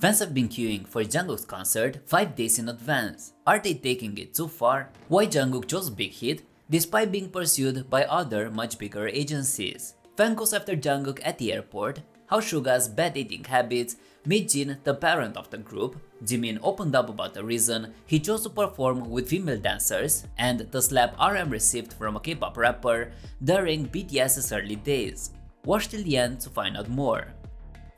Fans have been queuing for Jungkook's concert 5 days in advance. Are they taking it too far? Why Jungkook chose BigHit despite being pursued by other much bigger agencies? Fan goes after Jungkook at the airport. How Suga's bad eating habits made Jin the parent of the group. Jimin opened up about the reason he chose to perform with female dancers, and the slap RM received from a K-pop rapper during BTS's early days. Watch till the end to find out more.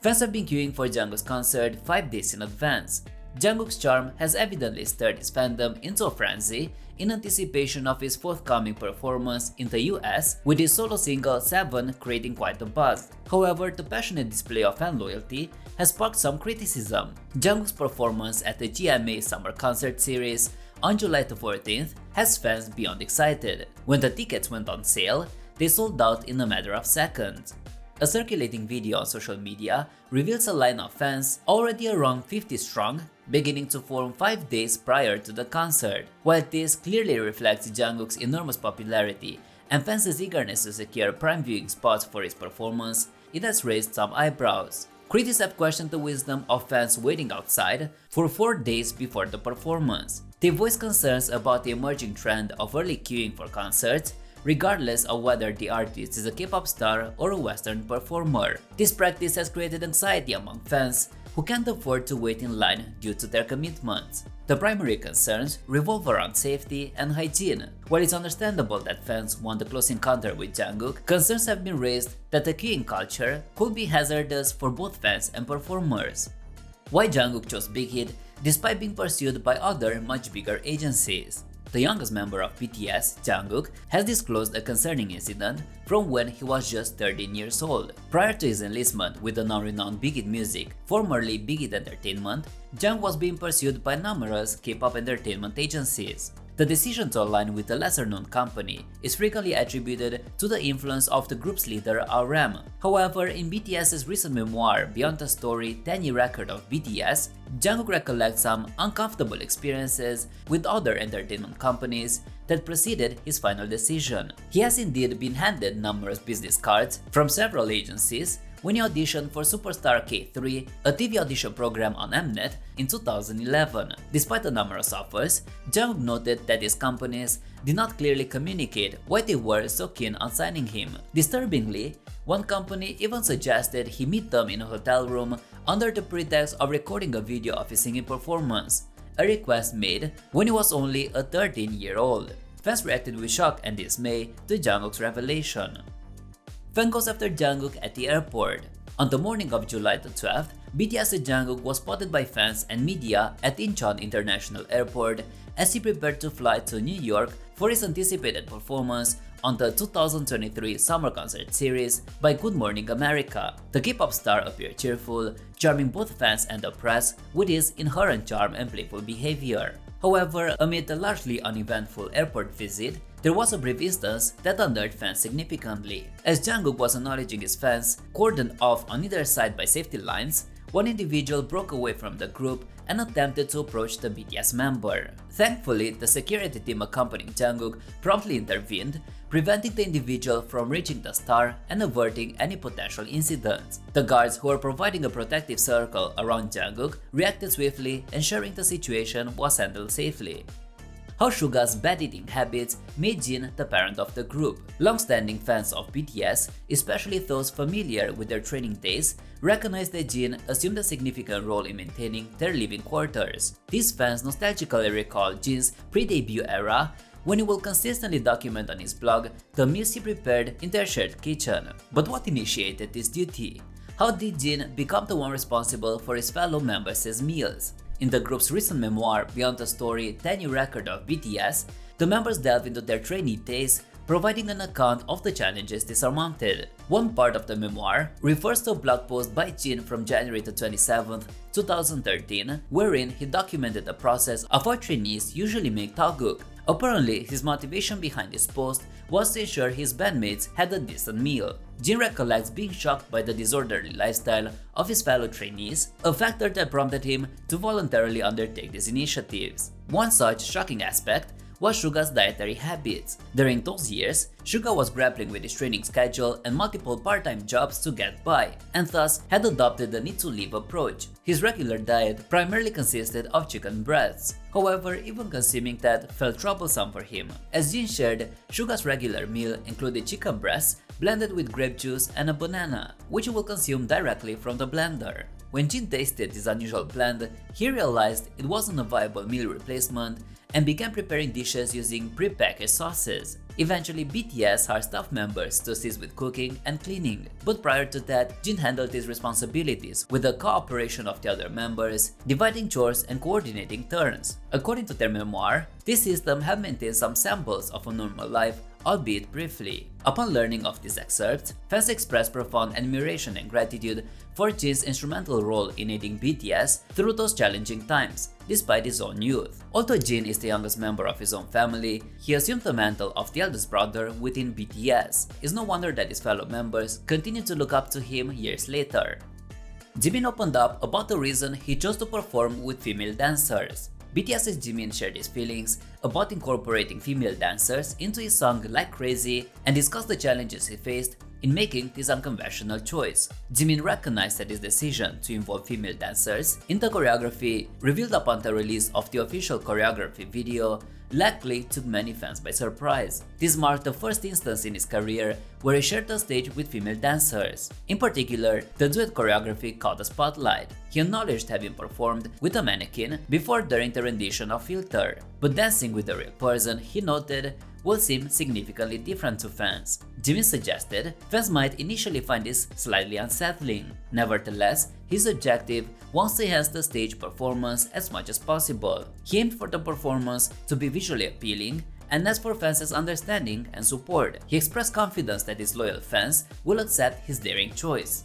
Fans have been queuing for Jungkook's concert 5 days in advance. Jungkook's charm has evidently stirred his fandom into a frenzy in anticipation of his forthcoming performance in the US, with his solo single 7 creating quite a buzz. However, the passionate display of fan loyalty has sparked some criticism. Jungkook's performance at the GMA Summer Concert Series on July 14th has fans beyond excited. When the tickets went on sale, they sold out in a matter of seconds. A circulating video on social media reveals a line of fans already around 50 strong, beginning to form 5 days prior to the concert. While this clearly reflects Jungkook's enormous popularity and fans' eagerness to secure prime viewing spots for his performance, it has raised some eyebrows. Critics have questioned the wisdom of fans waiting outside for 4 days before the performance. They voiced concerns about the emerging trend of early queuing for concerts, regardless of whether the artist is a K-pop star or a Western performer. This practice has created anxiety among fans who can't afford to wait in line due to their commitments. The primary concerns revolve around safety and hygiene. While it's understandable that fans want a close encounter with Jungkook, concerns have been raised that the queuing culture could be hazardous for both fans and performers. Why Jungkook chose BigHit despite being pursued by other much bigger agencies? The youngest member of BTS, Jungkook, has disclosed a concerning incident from when he was just 13 years old. Prior to his enlistment with the now-renowned BigHit Music, formerly BigHit Entertainment, Jungkook was being pursued by numerous K-pop entertainment agencies. The decision to align with a lesser-known company is frequently attributed to the influence of the group's leader RM. However, in BTS's recent memoir Beyond the Story 10-Year Record of BTS, Jungkook recollects some uncomfortable experiences with other entertainment companies that preceded his final decision. He has indeed been handed numerous business cards from several agencies when he auditioned for Superstar K3, a TV audition program on Mnet, in 2011. Despite the numerous offers, Jungkook noted that these companies did not clearly communicate why they were so keen on signing him. Disturbingly, one company even suggested he meet them in a hotel room under the pretext of recording a video of his singing performance, a request made when he was only a 13-year-old. Fans reacted with shock and dismay to Jungkook's revelation. Fan goes after Jungkook at the airport. On the morning of July 12th, BTS Jungkook was spotted by fans and media at Incheon International Airport as he prepared to fly to New York for his anticipated performance on the 2023 Summer Concert Series by Good Morning America. The K-pop star appeared cheerful, charming both fans and the press with his inherent charm and playful behavior. However, amid the largely uneventful airport visit, there was a brief instance that unnerved fans significantly. As Jungkook was acknowledging his fans, cordoned off on either side by safety lines, one individual broke away from the group and attempted to approach the BTS member. Thankfully, the security team accompanying Jungkook promptly intervened, preventing the individual from reaching the star and averting any potential incidents. The guards, who were providing a protective circle around Jungkook, reacted swiftly, ensuring the situation was handled safely. How Suga's bad eating habits made Jin the parent of the group. Long-standing fans of BTS, especially those familiar with their training days, recognize that Jin assumed a significant role in maintaining their living quarters. These fans nostalgically recall Jin's pre-debut era, when he will consistently document on his blog the meals he prepared in their shared kitchen. But what initiated this duty? How did Jin become the one responsible for his fellow members' meals? In the group's recent memoir Beyond the Story 10-Year Record of BTS, the members delve into their trainee days, providing an account of the challenges they surmounted. One part of the memoir refers to a blog post by Jin from January 27, 2013, wherein he documented the process of how trainees usually make tteokguk. Apparently, his motivation behind this post was to ensure his bandmates had a decent meal. Jin recollects being shocked by the disorderly lifestyle of his fellow trainees, a factor that prompted him to voluntarily undertake these initiatives. One such shocking aspect was Suga's dietary habits. During those years, Suga was grappling with his training schedule and multiple part-time jobs to get by, and thus had adopted the need-to-live approach. His regular diet primarily consisted of chicken breasts. However, even consuming that felt troublesome for him. As Jin shared, Suga's regular meal included chicken breasts blended with grape juice and a banana, which he will consume directly from the blender. When Jin tasted this unusual blend, he realized it wasn't a viable meal replacement and began preparing dishes using pre-packaged sauces. Eventually, BTS hired staff members to assist with cooking and cleaning, but prior to that, Jin handled his responsibilities with the cooperation of the other members, dividing chores and coordinating turns. According to their memoir, this system had maintained some samples of a normal life, albeit briefly. Upon learning of this excerpt, fans expressed profound admiration and gratitude for Jin's instrumental role in aiding BTS through those challenging times, despite his own youth. Although Jin is the youngest member of his own family, he assumed the mantle of the eldest brother within BTS. It's no wonder that his fellow members continue to look up to him years later. Jimin opened up about the reason he chose to perform with female dancers. BTS's Jimin shared his feelings about incorporating female dancers into his song Like Crazy and discussed the challenges he faced in making this unconventional choice. Jimin recognized that his decision to involve female dancers in the choreography revealed upon the release of the official choreography video likely took many fans by surprise. This marked the first instance in his career where he shared the stage with female dancers. In particular, the duet choreography caught the spotlight. He acknowledged having performed with a mannequin before during the rendition of Filter, but dancing with a real person, he noted, will seem significantly different to fans. Jimin suggested fans might initially find this slightly unsettling. Nevertheless, his objective was to enhance the stage performance as much as possible. He aimed for the performance to be visually appealing and asked for fans' understanding and support. He expressed confidence that his loyal fans will accept his daring choice.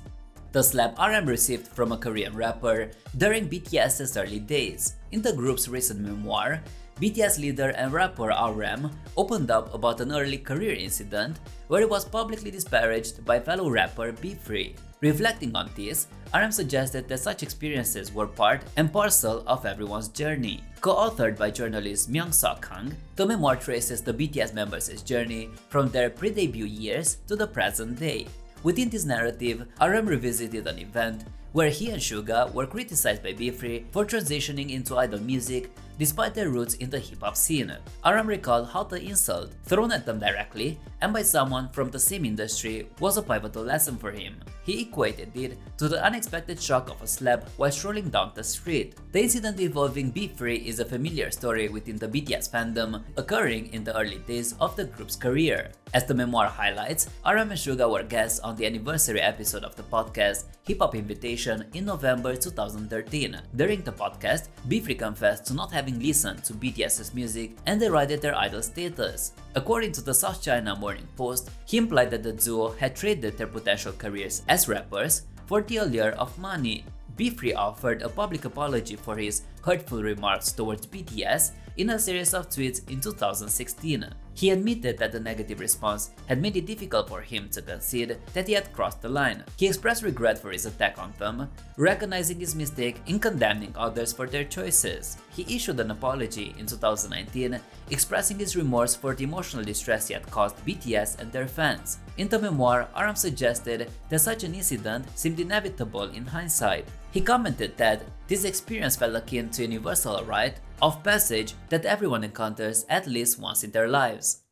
The slap RM received from a Korean rapper during BTS's early days. In the group's recent memoir, BTS leader and rapper RM opened up about an early career incident where he was publicly disparaged by fellow rapper B3. Reflecting on this, RM suggested that such experiences were part and parcel of everyone's journey. Co-authored by journalist Myung-Suk Kang, the memoir traces the BTS members' journey from their pre-debut years to the present day. Within this narrative, RM revisited an event where he and Suga were criticized by B3 for transitioning into idol music despite their roots in the hip-hop scene. RM recalled how the insult, thrown at them directly and by someone from the same industry, was a pivotal lesson for him. He equated it to the unexpected shock of a slap while strolling down the street. The incident involving B3 is a familiar story within the BTS fandom, occurring in the early days of the group's career. As the memoir highlights, RM and Suga were guests on the anniversary episode of the podcast Hip Hop Invitation in November 2013. During the podcast, B3 confessed to not having listened to BTS's music and derided their idol status. According to the South China Morning Post, he implied that the duo had traded their potential careers as rappers for the allure of money. B3 offered a public apology for his hurtful remarks towards BTS in a series of tweets in 2016. He admitted that the negative response had made it difficult for him to concede that he had crossed the line. He expressed regret for his attack on them, recognizing his mistake in condemning others for their choices. He issued an apology in 2019, expressing his remorse for the emotional distress he had caused BTS and their fans. In the memoir, RM suggested that such an incident seemed inevitable in hindsight. He commented that this experience felt akin to a universal rite of passage that everyone encounters at least once in their lives.